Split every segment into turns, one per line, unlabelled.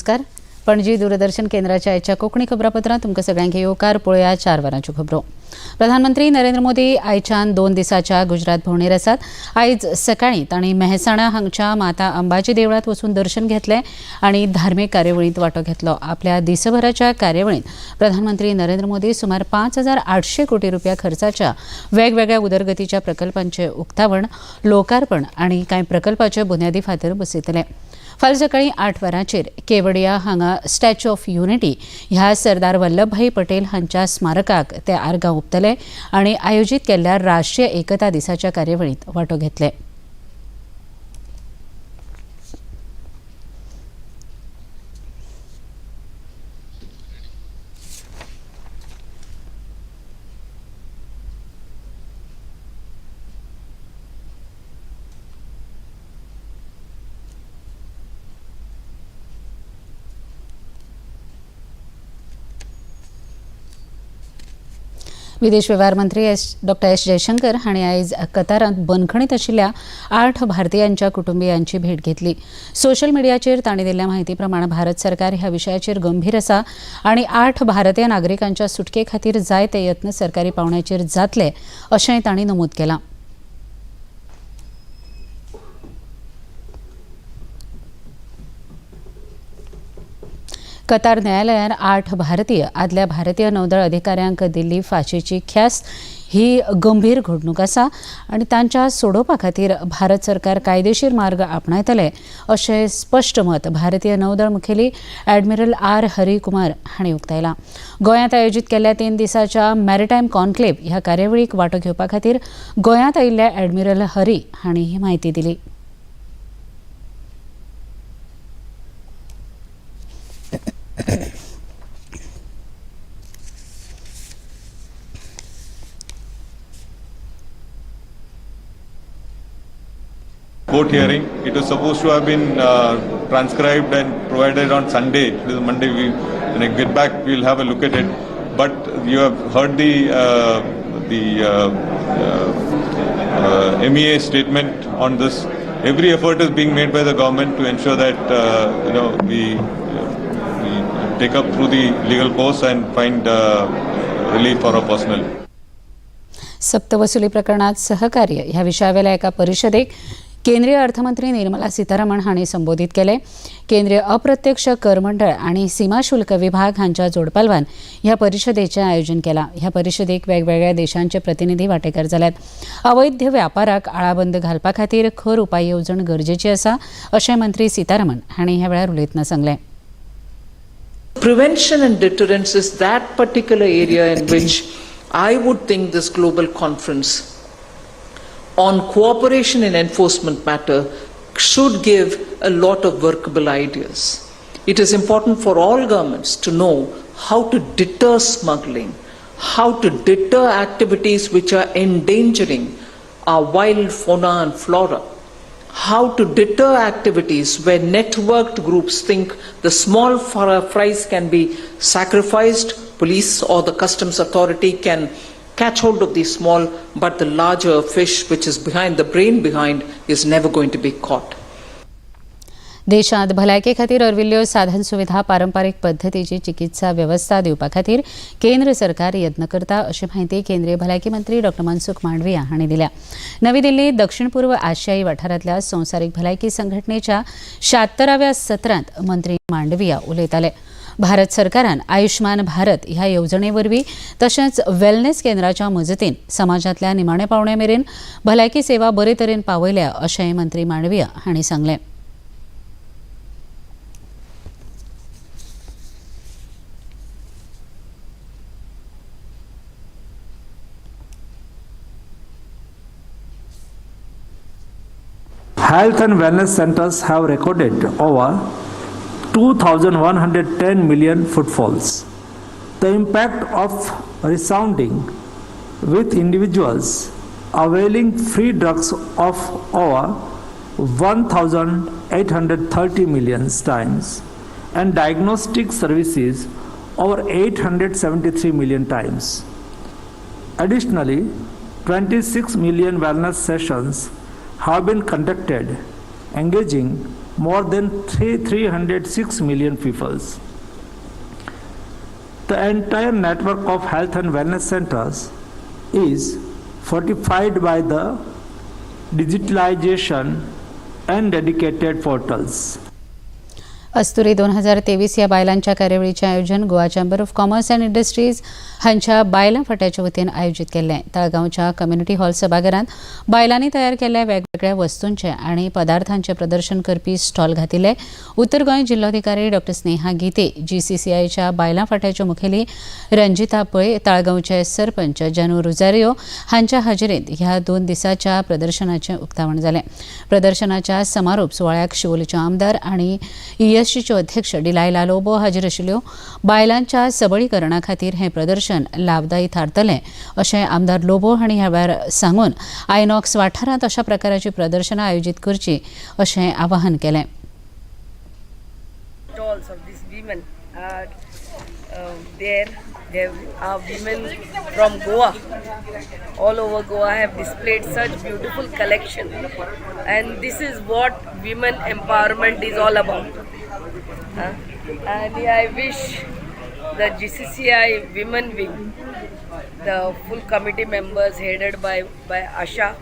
नमस्कार. पणजी दूरदर्शन केंद्राच्या आयच्या कोंकणी खबरापत्रांत तुमकां सगळ्यांक येवकार. पळोवया 4 वरांच्यो खबरो. प्रधानमंत्री नरेंद्र मोदी आयच्यान 2 दिसांच्या गुजरात भोंवडेर आसात. आयज सकाळीं तांणी मेहसाणा हांगच्या माता अंबाजी देवळांत वचून दर्शन घेतलें आनी धार्मीक कार्यावळींत वांटो घेतलो. आपल्या दिसभराच्या कार्यावळींत प्रधानमंत्री नरेंद्र मोदी सुमार 5,800 कोटी रुपया खर्चाच्या वेगवेगळ्या उदरगतीच्या प्रकल्पांचें उक्तावण, लोकार्पण आनी कांय प्रकल्पाचे बुन्यादी फातर बसयतले. फाल्यां सकाळीं 8 वरांचेर केवडिया हांगा स्टॅच्यू ऑफ युनिटी ह्या सरदार वल्लभभाई पटेल हांच्या स्मारकाक ते आर्गां ओंपतले आनी आयोजीत केल्ल्या राष्ट्रीय एकता दिसाच्या कार्यावळींत वांटो घेतले. विदेश वेव्हार मंत्री डॉ. एस. जयशंकर हांणी आयज कतारांत बंदखणीत आशिल्ल्या 8 भारतीयांच्या कुटुंबियांची भेट घेतली. सोशल मिडियाचेर तांणी दिल्ल्या म्हायती प्रमाण भारत सरकार ह्या विशयाचेर गंभीर आसा आनी 8 भारतीय नागरिकांच्या सुटके खातीर जायते यत्न सरकारी पावंड्याचेर जातले अशेंय तांणी नमूद केलां. कतार न्यायालयान 8 भारतीय आदल्या भारतीय नौदळ अधिकाऱ्यांक दिल्ली फाशीची ख्यास्त ही गंभीर घडणूक आसा आनी तांच्या सोडोवपा खातीर भारत सरकार कायदेशीर मार्ग आपणायतले अशें स्पश्ट मत भारतीय नौदळ मुखेली ॲडमिरल आर. हरिकुमार हांणी उक्तायलां. गोंयांत आयोजीत केल्ल्या 3 दिसांच्या मॅरिटायम कॉन्क्लेव ह्या कार्यावळीक वांटो घेवपा खातीर गोंयांत आयिल्ल्या ॲडमिरल हरी हांणी ही म्हायती दिली.
Court hearing. It was supposed to have been transcribed and provided on Sunday. It is Monday. When I get back, we'll have a look at it. But you have heard the MEA statement on this. Every effort is being made by the government to ensure that we take up through the legal course and find relief for our personnel.
सक्तवसुली प्रकरणात सहकार्य ह्या विशयावेल्या एका परिशदेक केंद्रीय अर्थमंत्री निर्मला सीतारामन हांणी संबोधीत केले. केंद्रीय अप्रत्यक्ष कर मंडळ आनी सीमा शुल्क विभाग हांच्या जोडपालवान ह्या परिशदेचें आयोजन केलां. ह्या परिशदेक वेगवेगळ्या देशांचे प्रतिनिधी वांटेकार जाल्यात. अवैध व्यापाराक आळाबंद घालपा खातीर खर उपाय येवजण गरजेची आसा अशें मंत्री सीतारामन हांणी ह्या वेळार उलयतना सांगलें.
Prevention and deterrence is that particular area in which I would think this global conference on cooperation in enforcement matter should give a lot of workable ideas. It is important for all governments to know how to deter smuggling, how to deter activities which are endangering our wild fauna and flora, how to deter activities where networked groups think the small fries can be sacrificed, police or the customs authority can catch hold of the small, but the larger fish which is behind, the brain behind, is never going to be caught.
देशांत भलायके खातीर अरविल्ल्यो साधन सुविधा पारंपारीक पद्दतीची चिकित्सा व्यवस्था दिवपा खातीर केंद्र सरकार यत्न करता अशी माहिती केंद्रीय भलायकी मंत्री डॉ. मनसुख मांडविया हांणी दिल्या. नवी दिल्लीत दक्षिण पूर्व आशियाई वाठारांतल्या संवसारीक भलायकी संघटनेच्या 76व्या सत्रांत मंत्री मांडविया उलयताले. भारत सरकारान आयुष्मान भारत ह्या येवजणे तशेंच वेलनेस केंद्राच्या मजतीन समाजांतल्या निमाणे पावंड्या मेरेन भलायकी सेवा बरे तरेन पावयल्या अशेंय मंत्री मांडविया हांणी सांगलें.
Health and wellness centers have recorded over 2,110 million footfalls. The impact of resounding with individuals availing free drugs of over 1,830 million times and diagnostic services over 873 million times. Additionally, 26 million wellness sessions have been conducted, engaging more than 306 million peoples. The entire network of health and wellness centers is fortified by the digitalization and dedicated portals.
अस्तुरी 2023 या बायलांच्या कार्यावळीचे आयोजन Goa Chamber of Commerce and Industries हांच्या बायलां फाट्याच्या वतीन आयोजीत केल्लें. तळगांवच्या कम्युनिटी हॉल सभाघरांत बायलांनी तयार केल्ल्या वेगवेगळ्या वस्तूंचे आनी पदार्थांचे प्रदर्शन करपी स्टॉल घातिल्ले. उत्तर गोंय जिल्लोधिकारी डॉ स्नेहा गिते, GCCIच्या बायलां फाट्याच्यो मुखेली रंजिता पै, तळगांवचे सरपंच जानू रुजारियो हांच्या हाजेरींत ह्या 2 दिसाच्या प्रदर्शनाचें उक्तावण जालें. प्रदर्शनाच्या समारोप सुवाळ्याक शिवोलेच्यो आमदार आनी ESCच्यो अध्यक्ष डिलायला लोबो हाजीर आशिल्ल्यो. बायलांच्या सबळीकरणा खातीर हें प्रदर्शन लाभदायी थारतलें अशें आमदार लोबो हांणी ह्या वेळार सांगून आयनॉक्स वाठारांत अशा प्रकाराची प्रदर्शनां आयोजीत करची अशें आवाहन केलें.
Stalls of these women are there. There are women from Goa, all over Goa have displayed such beautiful collection, and this is what women empowerment is all about. And I wish the GCCI Women Wing, the full committee members headed by Asha,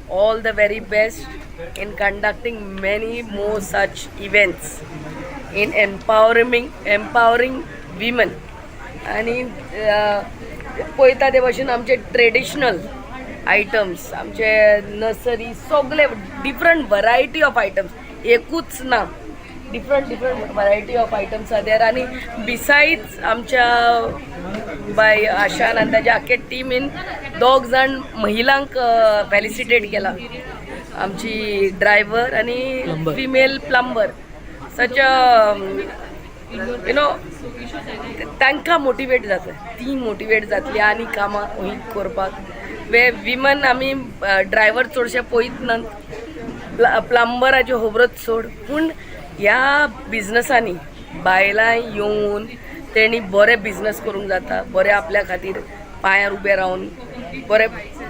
all the very best in conducting many more such events in empowering women. आणि पळयता ते भाशेन आमचे traditional items, आमचे nursery, सगळे different variety of items, एकूच ना, different variety of items are there. आणि बिसाइड्स आमच्या बाय आशान आनी ताच्या आख्खे टिमीन 2 जाण महिलांक फेलिसिटेट केला. आमची ड्रायव्हर आणि फिमेल प्लंबर, सच तांकां मोटिवेट जाता, ती मोटिवेट जातली आनी कामां वही करपाक. विमन आमी ड्रायव्हर चडशे पळयत नात, प्लंबराच्यो खबरोच चड, पूण ह्या बिजनसांनी बायलां येवन तेणी बरे बिजनस करूंक जाता, बरे आपल्या खातीर पांयार उबे रावन बरे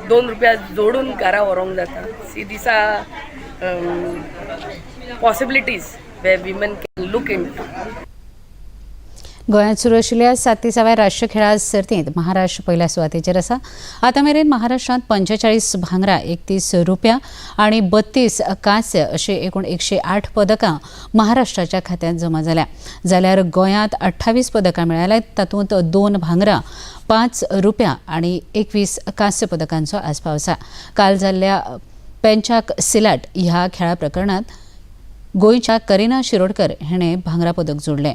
2 रुपया जोडून घरा व्हरूंक जाता. See these are possibilities way women can look into.
गोंयांत सुरू आशिल्ल्या 37व्या राष्ट्रीय खेळा सर्तींत महाराष्ट्र पयल्या सुवातेचेर आसा. आतां मेरेन महाराष्ट्रांत 45 भांगरा, 31 रुप्या आनी 32 कांस्य अशी एकूण 108 पदकां महाराष्ट्राच्या खात्यांत जमा जाल्यार गोंयांत 28 पदकां मेळयल्यात. तातूंत 2 भांगरा, 5 रुप्या आनी 21 कांस्य पदकांचो आस्पाव आसा. काल जाल्ल्या पेंचाक सिलाट ह्या खेळा प्रकरणांत गोंयच्या करिना शिरोडकर हिणें भांगरा पदक जोडलें.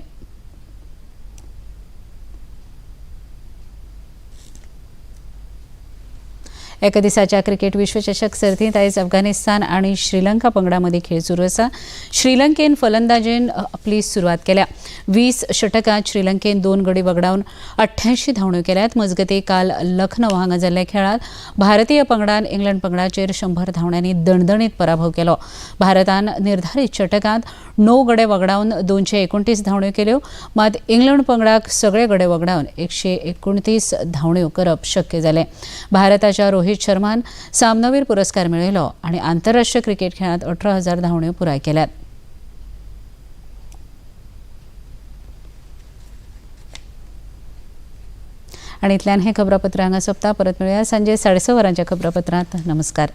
एका दिसाच्या क्रिकेट विश्वचषक सर्तींत आयज अफगाणिस्तान आनी श्रीलंका पंगडा मदीं खेळ सुरू आसा. श्रीलंकेन फलंदाजीन आपली सुरवात केल्या. 20 षटकांत श्रीलंकेन 2 गडी वगडावन 88 धांवड्यो केल्यात. मजगतीं काल लखनौ हांगा जाल्ल्या खेळांत भारतीय पंगडान इंग्लंड पंगडाचेर 100 धांवड्यांनी दणदणीत पराभव केलो. भारतान निर्धारीत षटकांत 9 गडे वगडावन 229 धांवड्यो केल्यो. मात इंग्लंड पंगडाक सगळे गडे वगडावन 129 धांवड्यो करप शक्य जालें. भारताच्या रोहित शर्मान सामनावीर पुरस्कार मेळयलो आनी आंतरराष्ट्रीय क्रिकेट खेळांत 18,000 धांवड्यो पुराय केल्यात. आनी इतल्यान हें खबरापत्र हांगा सोंपता. परत मेळुया सांजे 6:30 वरांच्या खबरापत्रांत. नमस्कार.